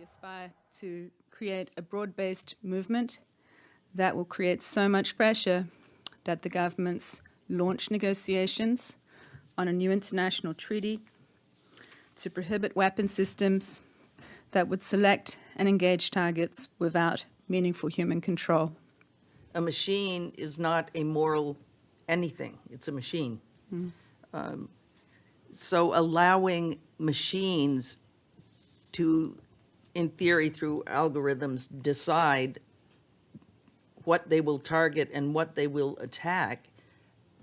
We aspire to create a broad-based movement that will create so much pressure that the governments launch negotiations on a new international treaty to prohibit weapon systems that would select and engage targets without meaningful human control. A machine is not a moral anything. It's a machine. So allowing machines to, in theory, through algorithms, decide what they will target and what they will attack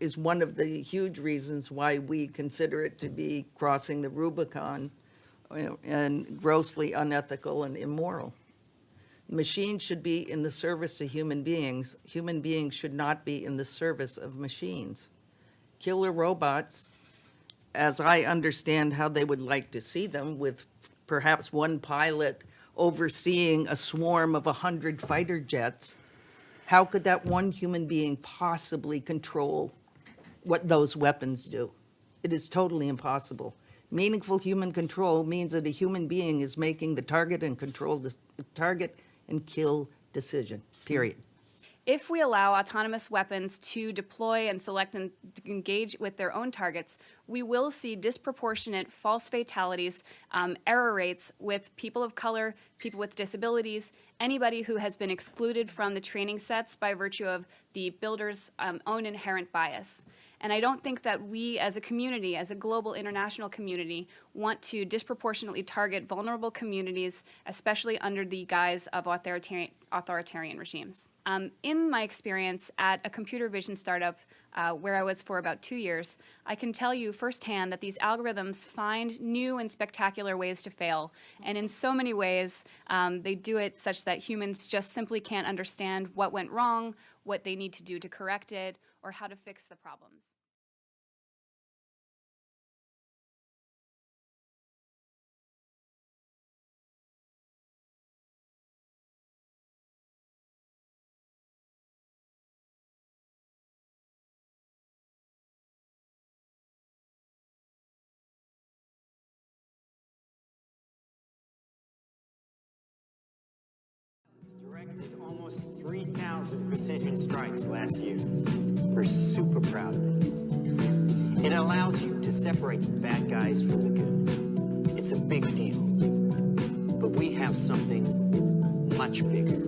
is one of the huge reasons why we consider it to be crossing the Rubicon, and grossly unethical and immoral. Machines should be in the service of human beings. Human beings should not be in the service of machines. Killer robots, as I understand how they would like to see them, with perhaps one pilot overseeing a swarm of 100 fighter jets, how could that one human being possibly control what those weapons do? It is totally impossible. Meaningful human control means that a human being is making the target and control the target and kill decision, period. If we allow autonomous weapons to deploy and select and engage with their own targets, we will see disproportionate false fatalities, error rates with people of color, people with disabilities, anybody who has been excluded from the training sets by virtue of the builder's own inherent bias. And I don't think that we as a community, as a global international community, want to disproportionately target vulnerable communities, especially under the guise of authoritarian regimes. In my experience at a computer vision startup where I was for about 2 years, I can tell you firsthand that these algorithms find new and spectacular ways to fail. And in so many ways, they do it such that humans just simply can't understand what went wrong, what they need to do to correct it, or how to fix the problems. Directed almost 3,000 precision strikes last year. We're super proud of it. It allows you to separate the bad guys from the good. It's a big deal. But we have something much bigger.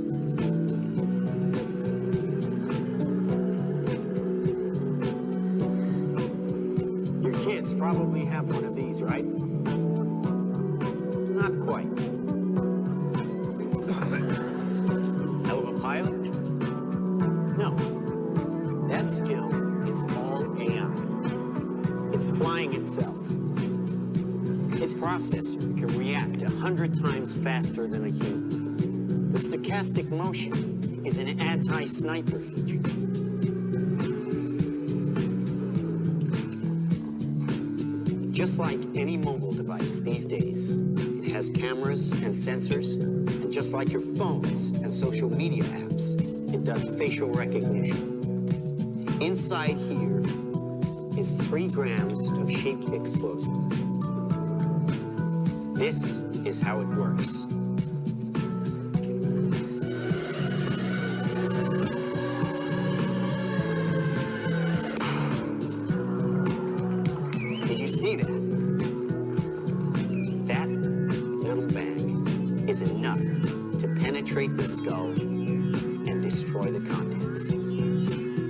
Your kids probably have one of these, right? Not quite. That skill is all AI. It's flying itself. Its processor can react 100 times faster than a human. The stochastic motion is an anti-sniper feature. Just like any mobile device these days, it has cameras and sensors, and just like your phones and social media apps, it does facial recognition. Inside here is 3 grams of shaped explosive. This is how it works. Did you see that? That little bang is enough to penetrate the skull and destroy the contents.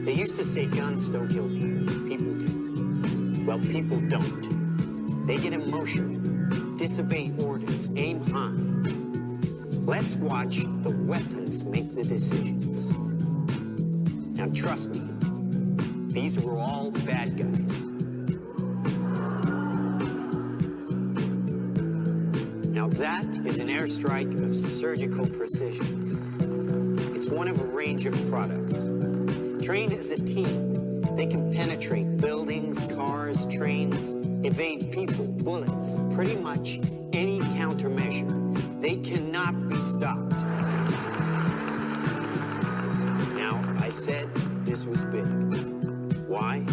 They used to say guns don't kill people, people do. Well, people don't. They get emotional, disobey orders, aim high. Let's watch the weapons make the decisions. Now, trust me, these were all bad guys. Now, that is an airstrike of surgical precision. It's one of a range of products. Trained as a team, they can penetrate buildings, cars, trains, evade people, bullets, pretty much any countermeasure. They cannot be stopped. Now, I said this was big. Why?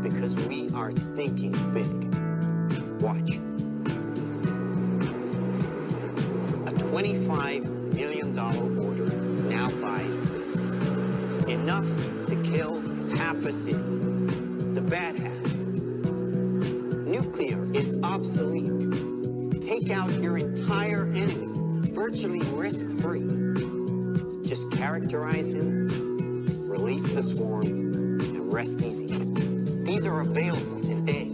Because we are thinking big. Watch. A enough to kill half a city, the bad half. Nuclear is obsolete. Take out your entire enemy, virtually risk-free. Just characterize him, release the swarm, and rest easy. These are available today.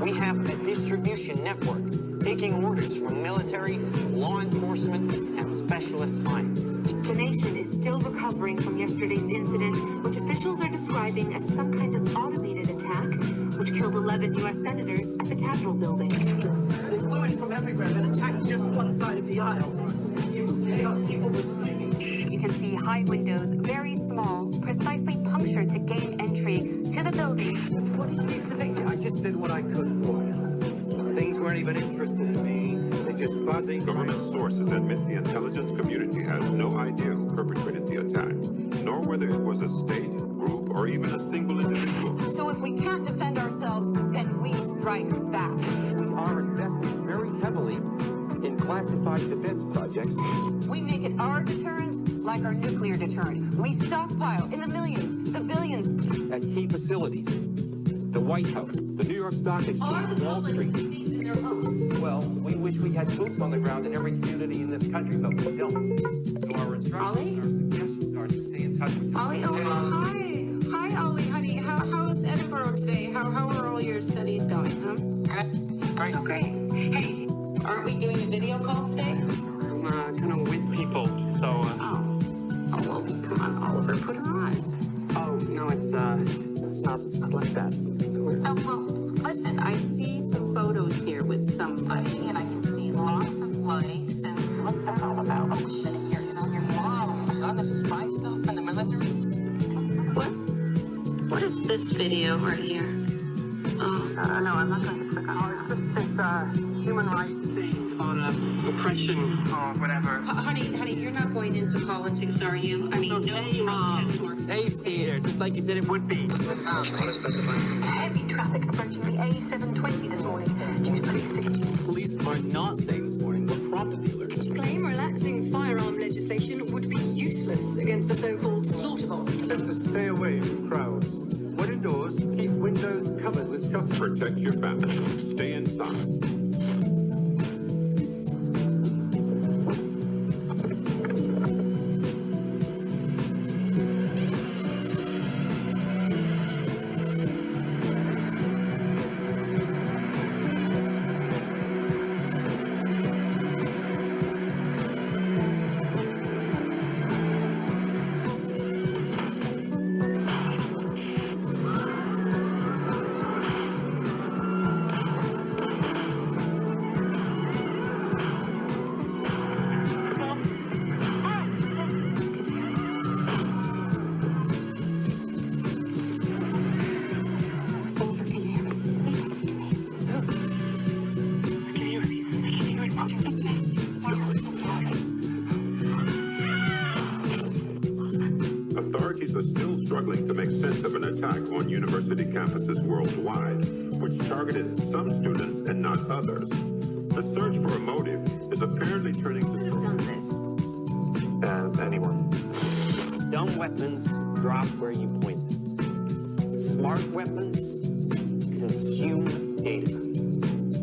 We have a distribution network taking orders from military, law enforcement, and specialist clients. The nation is still recovering from yesterday's incident, which officials are describing as some kind of automated attack, which killed 11 U.S. senators at the Capitol building. They flew in from everywhere and attacked just one side of the aisle. People were screaming. You can see high windows, very small, precisely punctured to gain entry to the building. What did you do for the victim? I just did what I could for you. Things weren't even interested in me. They're just buzzing. Government sources admit the intelligence community has no idea who perpetrated the attack, nor whether it was a state, group, or even a single individual. So if we can't defend ourselves, then we strike back. We are investing very heavily in classified defense projects. We make it our deterrent like our nuclear deterrent. We stockpile in the millions, the billions. At key facilities, the White House, the New York Stock Exchange, Wall Street. In their homes. Well, we wish we had boots on the ground in every community in this country, but we don't. So our instructions, our suggestions are to stay in touch with Ollie, hi, Ollie, honey. How's Edinburgh today? How are all your studies going, huh? Great. Oh, great. Hey, aren't we doing a video call today? I'm kind of with people, so. Oh, well, come on, Oliver, put her on. Oh no, it's not like that. Oh, well, listen, I see some photos here with somebody, and I can see lots of likes, and what's that all about? Oh, shit, you're on your phone. On the spy stuff in the military. What is this video right here? Oh. No, I'm not going to click on it. It's human rights thing on oppression or whatever. Honey, you're not going into politics, are you? I mean, no. It's safe here, just like you said it would be. Heavy traffic approaching the A720 this morning due to police. Police are not saying this morning what prompted the alert. Claim relaxing firearm legislation would be useless against the so-called slaughter bots. Just to stay away from crowds. When indoors, keep windows covered with shutters. Protect your family. Stay inside. Authorities are still struggling to make sense of an attack on university campuses worldwide, which targeted some students and not others. The search for a motive is apparently turning to... Who done this? Anyone. Dumb weapons drop where you point them. Smart weapons consume data.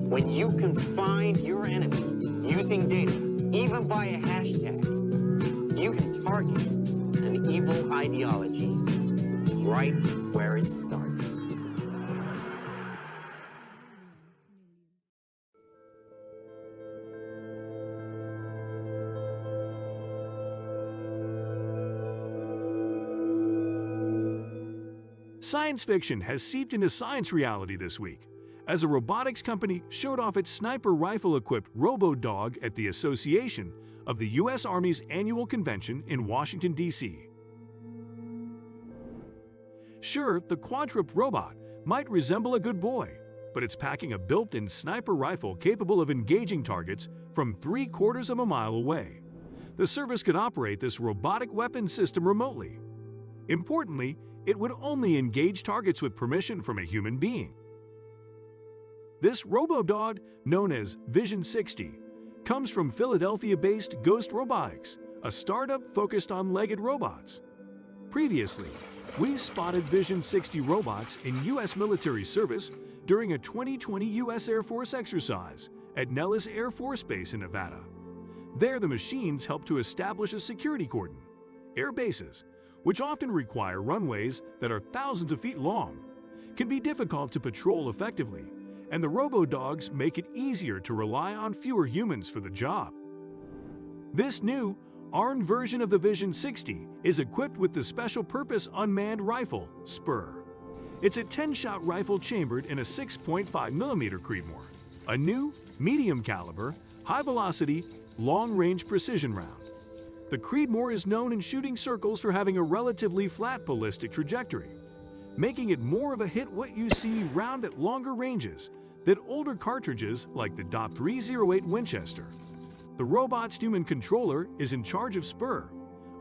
When you can find your enemy using data, even by a hashtag, you can target an evil ideology right where it starts. Science fiction has seeped into science reality this week, as a robotics company showed off its sniper rifle-equipped Robo-Dog at the Association of the U.S. Army's annual convention in Washington, D.C. Sure, the quadruped robot might resemble a good boy, but it's packing a built-in sniper rifle capable of engaging targets from 3/4 of a mile away. The service could operate this robotic weapon system remotely. Importantly, it would only engage targets with permission from a human being. This Robo-Dog, known as Vision 60, comes from Philadelphia-based Ghost Robotics, a startup focused on legged robots. Previously, we spotted Vision 60 robots in U.S. military service during a 2020 U.S. Air Force exercise at Nellis Air Force Base in Nevada. There, the machines help to establish a security cordon. Air bases, which often require runways that are thousands of feet long, can be difficult to patrol effectively, and the robo-dogs make it easier to rely on fewer humans for the job. This new, ARMed version of the Vision 60 is equipped with the Special Purpose Unmanned Rifle, SPUR. It's a 10-shot rifle chambered in a 6.5mm Creedmoor, a new, medium-caliber, high-velocity, long-range precision round. The Creedmoor is known in shooting circles for having a relatively flat ballistic trajectory, making it more of a hit-what-you-see round at longer ranges than older cartridges like the .308 Winchester. The robot's human controller is in charge of SPUR,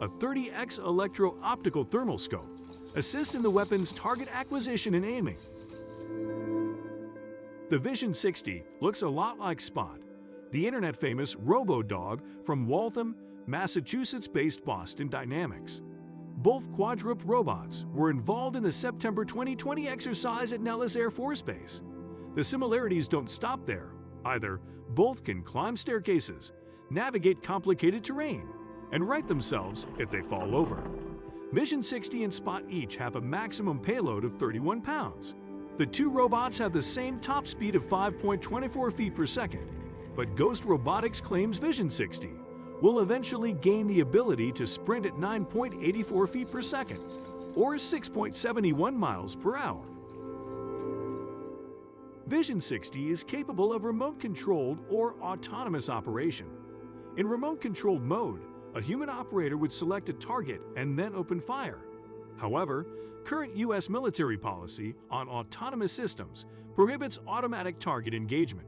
a 30x electro-optical thermal scope, assists in the weapon's target acquisition and aiming. The Vision 60 looks a lot like Spot, the internet-famous robo-dog from Waltham, Massachusetts-based Boston Dynamics. Both quadruped robots were involved in the September 2020 exercise at Nellis Air Force Base. The similarities don't stop there, either. Both can climb staircases, navigate complicated terrain, and right themselves if they fall over. Vision 60 and Spot each have a maximum payload of 31 pounds. The two robots have the same top speed of 5.24 feet per second, but Ghost Robotics claims Vision 60 will eventually gain the ability to sprint at 9.84 feet per second, or 6.71 miles per hour. Vision 60 is capable of remote-controlled or autonomous operation. In remote-controlled mode, a human operator would select a target and then open fire. However, current U.S. military policy on autonomous systems prohibits automatic target engagement.